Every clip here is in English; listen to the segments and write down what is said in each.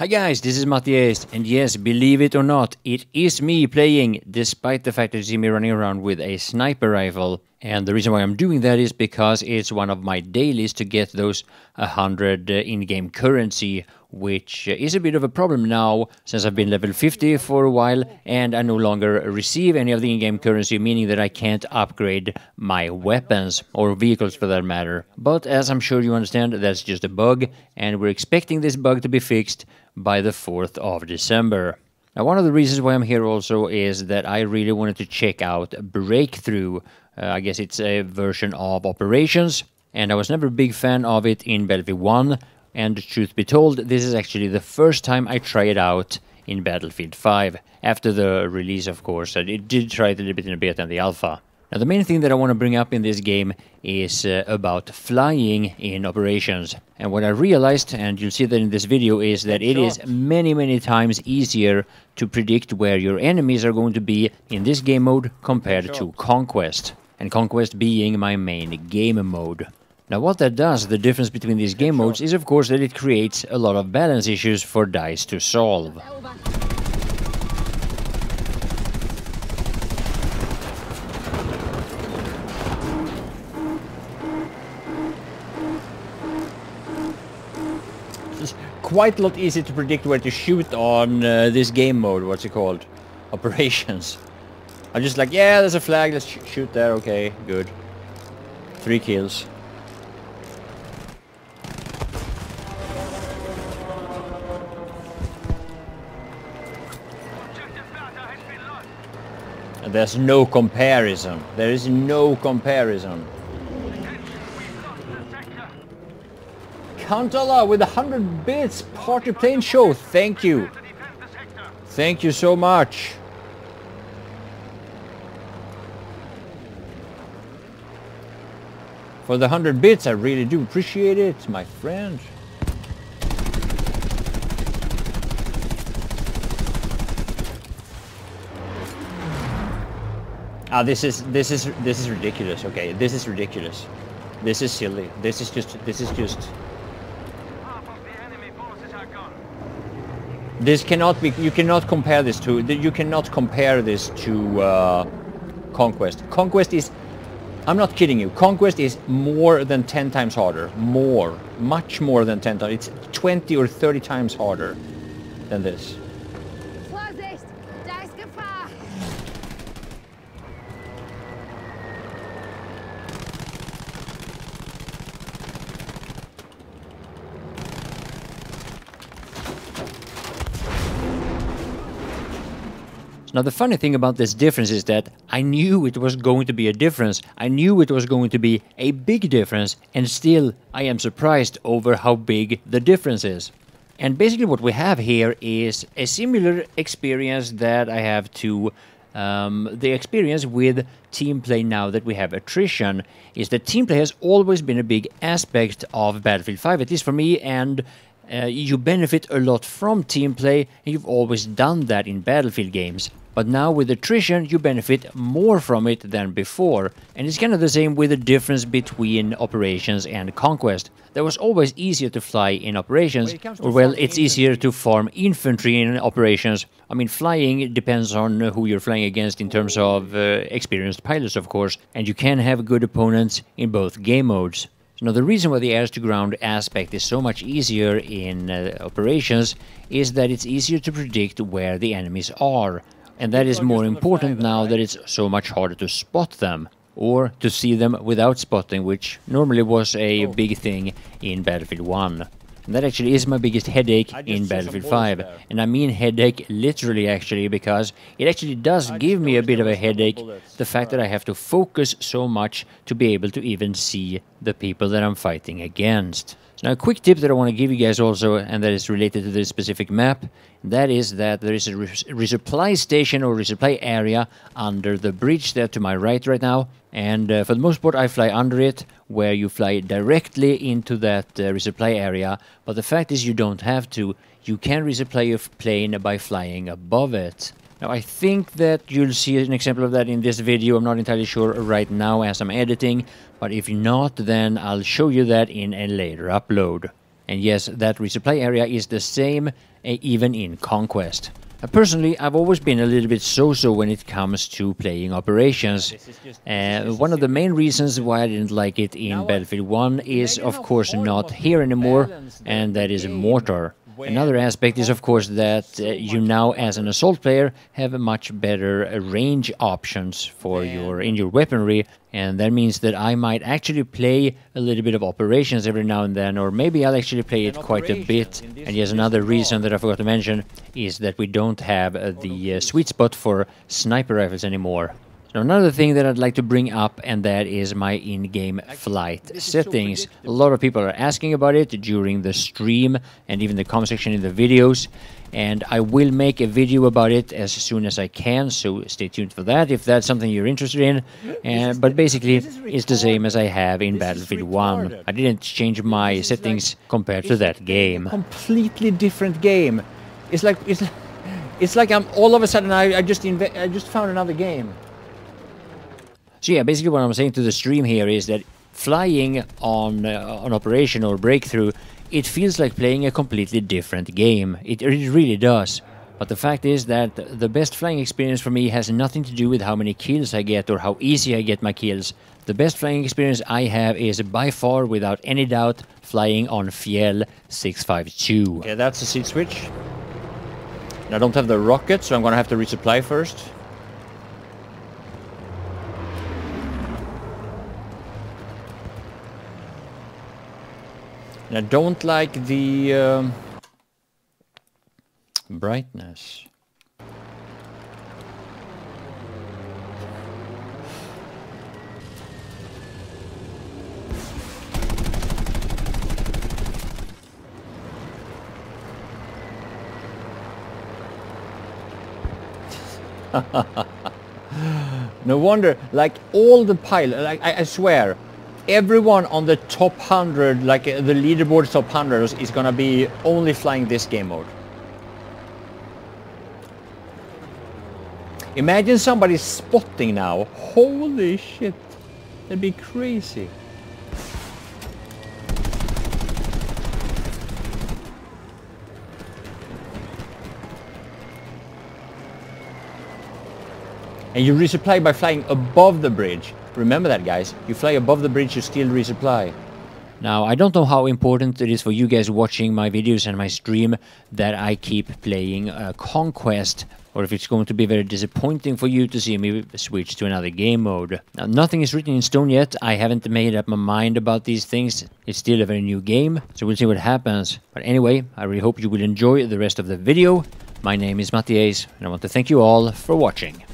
Hi guys, this is Mattias, and yes, believe it or not, it is me playing, despite the fact that you see me running around with a sniper rifle. And the reason why I'm doing that is because it's one of my dailies to get those 100 in-game currency, which is a bit of a problem now, since I've been level 50 for a while, and I no longer receive any of the in-game currency, meaning that I can't upgrade my weapons, or vehicles for that matter. But as I'm sure you understand, that's just a bug, and we're expecting this bug to be fixed by the 4th of December. Now, one of the reasons why I'm here also is that I really wanted to check out Breakthrough. I guess it's a version of Operations, and I was never a big fan of it in Battlefield 1, and truth be told, this is actually the first time I try it out in Battlefield 5, after the release, of course. I did try it a little bit in the beta and the alpha. Now, the main thing that I want to bring up in this game is about flying in Operations. And what I realized, and you'll see that in this video, is that it is many times easier to predict where your enemies are going to be in this game mode compared to Conquest. And Conquest being my main game mode. Now, what that does, the difference between these game modes, is of course that it creates a lot of balance issues for DICE to solve. It's quite a lot easier to predict where to shoot on this game mode, what's it called? Operations. I'm just like, yeah, there's a flag, let's shoot there, okay, good. 3 kills. And there's no comparison. There is no comparison. Countala with 100 bits, party plane show, thank you. Thank you so much. For the 100 bits, I really do appreciate it, my friend. Ah, this is ridiculous. Okay, this is ridiculous. This is silly. This is just. This cannot be. You cannot compare this to. You cannot compare this to Conquest. Conquest is. I'm not kidding you. Conquest is more than 10 times harder. Much more than 10 times. It's 20 or 30 times harder than this. Vorsicht! Da ist Gefahr! Now, the funny thing about this difference is that I knew it was going to be a difference. I knew it was going to be a big difference, and still I am surprised over how big the difference is. And basically what we have here is a similar experience that I have to the experience with team play now that we have attrition, is that team play has always been a big aspect of Battlefield 5, at least for me, and you benefit a lot from team play, and you've always done that in Battlefield games. But now with attrition, you benefit more from it than before. And it's kind of the same with the difference between Operations and Conquest. That was always easier to fly in Operations, or well, it's easier to farm infantry in Operations. I mean, flying depends on who you're flying against in terms of experienced pilots, of course, and you can have good opponents in both game modes. Now, the reason why the air-to-ground aspect is so much easier in Operations is that it's easier to predict where the enemies are. And that is more important now that it's so much harder to spot them, or to see them without spotting, which normally was a big thing in Battlefield 1. And that actually is my biggest headache in Battlefield 5. And I mean headache literally, actually, because it actually does give me a bit of a headache, the fact that I have to focus so much to be able to even see the people that I'm fighting against. So now a quick tip that I want to give you guys also, and that is related to this specific map, that is that there is a resupply station or resupply area under the bridge there to my right now. And for the most part I fly under it, where you fly directly into that resupply area. But the fact is you don't have to. You can resupply your plane by flying above it. Now, I think that you'll see an example of that in this video. I'm not entirely sure right now as I'm editing, but if not, then I'll show you that in a later upload. And yes, that resupply area is the same even in Conquest. Personally, I've always been a little bit so-so when it comes to playing operations. One of the main reasons why I didn't like it in Battlefield 1 is, of course, not here anymore, and that is mortar. Another aspect is, of course, that you now, as an assault player, have a much better range options for in your weaponry, and that means that I might actually play a little bit of operations every now and then, or maybe I'll actually play it quite a bit. And yes, another reason that I forgot to mention is that we don't have the sweet spot for sniper rifles anymore. Now, another thing that I'd like to bring up, and that is my in-game flight settings. A lot of people are asking about it during the stream and even the comment section in the videos, and I will make a video about it as soon as I can, so stay tuned for that if that's something you're interested in. But basically, it's the same as I have in Battlefield 1. I didn't change my settings compared to that game. Completely different game. It's like I'm all of a sudden I just found another game. So yeah, basically what I'm saying to the stream here is that flying on Operation or Breakthrough, it feels like playing a completely different game. It really does. But the fact is that the best flying experience for me has nothing to do with how many kills I get or how easy I get my kills. The best flying experience I have is by far, without any doubt, flying on Fjell 652. Okay, that's the seat switch. And I don't have the rocket, so I'm gonna have to resupply first. And I don't like the brightness. No wonder, like all the pilots, like I swear, everyone on the top 100, like the leaderboard top 100 is gonna be only flying this game mode. Imagine somebody spotting now. Holy shit. That'd be crazy. And you resupply by flying above the bridge. Remember that, guys. You fly above the bridge, you still resupply. Now, I don't know how important it is for you guys watching my videos and my stream that I keep playing Conquest, or if it's going to be very disappointing for you to see me switch to another game mode. Now, nothing is written in stone yet. I haven't made up my mind about these things. It's still a very new game, so we'll see what happens. But anyway, I really hope you will enjoy the rest of the video. My name is Mattias, and I want to thank you all for watching.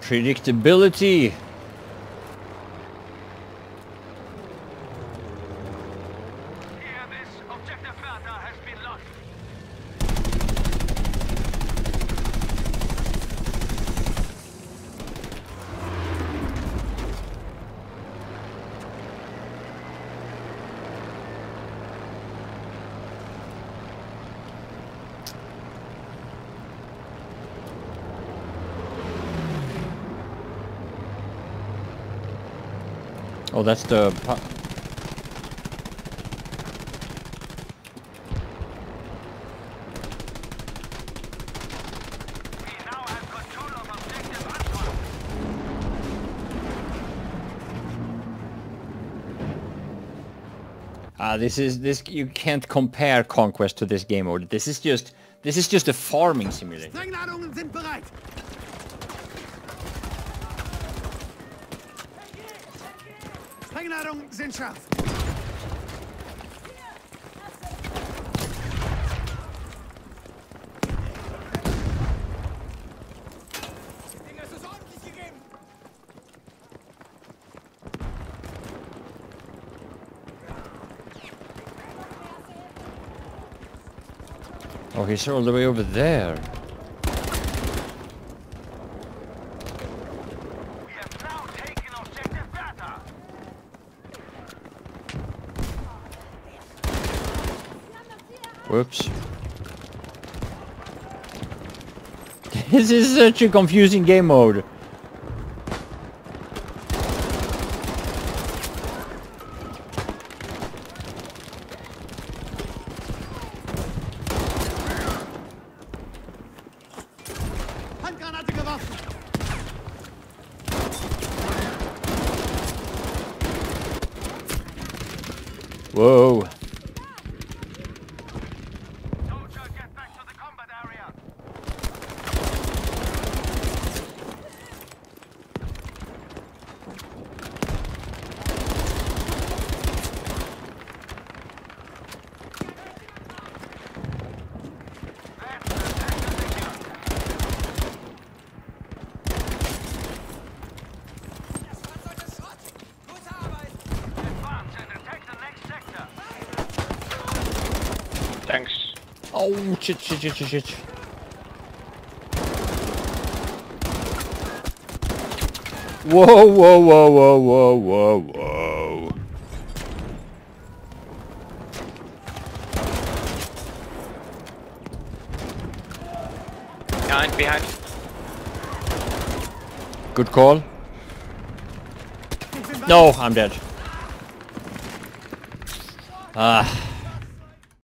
Predictability. Objective-Vater has been lost. Oh, that's the... this you can't compare Conquest to this game mode. This is just a farming simulator. Sprengladungen sind bereit. Sprengladungen sind scharf. Oh, he's all the way over there. We have now taken Objective-Vater. Whoops. This is such a confusing game mode. Handgranate geworfen! Whoa. Soldier, get back to the combat area! Advance and attack the next sector! Thanks. Oh, shit. Whoa. Behind. Good call. No, I'm dead. Ah.